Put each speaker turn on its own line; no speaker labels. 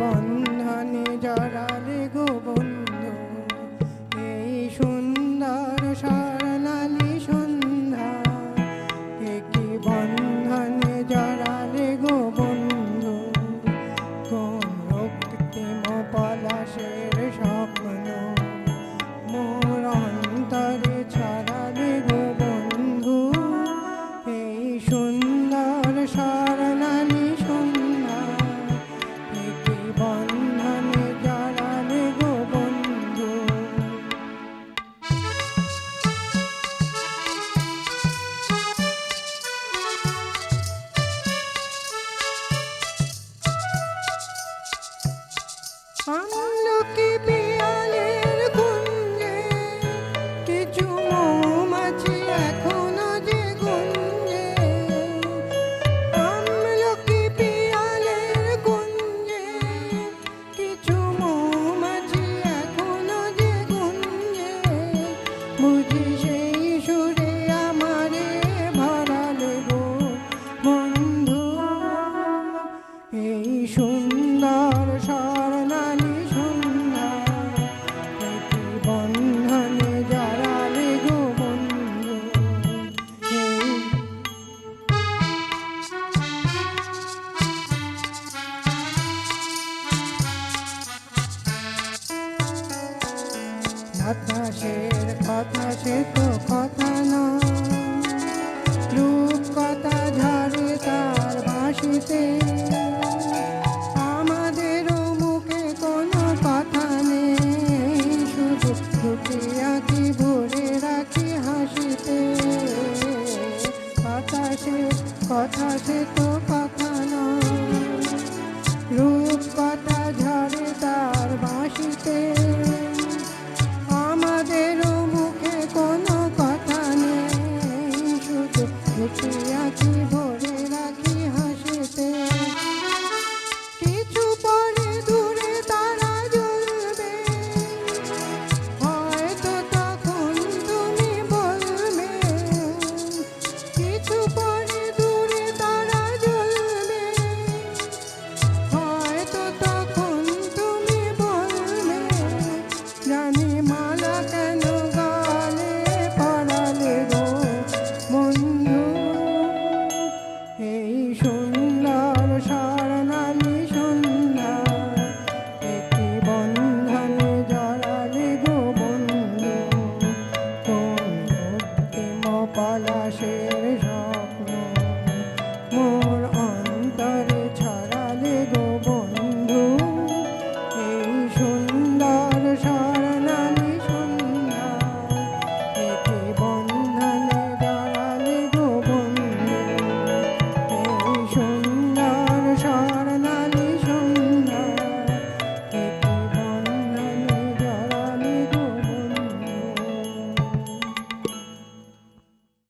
বন্ধনে জড়ালে গো বন্ধু এই সুন্দর স্বর্ণালী সন্ধ্যা, কি বন্ধনে জড়ালে গো বন্ধু কোন রক্তিম পলাশের স্বপ্ন মোর অন্তরে ছড়ালে গো বন্ধু এই সুন্দর স্বর্ণালী সন্ধ্যা, কি বন্ধনে জড়ালে গো বন্ধু। আমলকি পিয়ালের কুঞ্জে কিছু মৌমাছি এখনো যে গুঞ্জে, আমলকি পিয়ালের কুঞ্জে কিছু মৌমাছি এখনো যে গুঞ্জে, বুঝি সেই সুরে আমারে ভরালে গো বন্ধু এই সুন্দর স্বর্ণালী সন্ধ্যা, কি বন্ধনে জড়ালে গো বন্ধু এই বাতাসের কথা সে তো কথা নয়, রূপ কথা ঝরে তার বাঁশিতে, আমাদেরও মুখে কোনো কথা নেই, শুধু লুকিয়ে আঁকি ভরে রাখি হাসিতে। বাতাসের কথা সে তো কথা নয়, রূপ কথা ঝরে তার বাঁশিতে, আমাদেরও মুখে কোনো কথা নেই, শুধু লুকিয়ে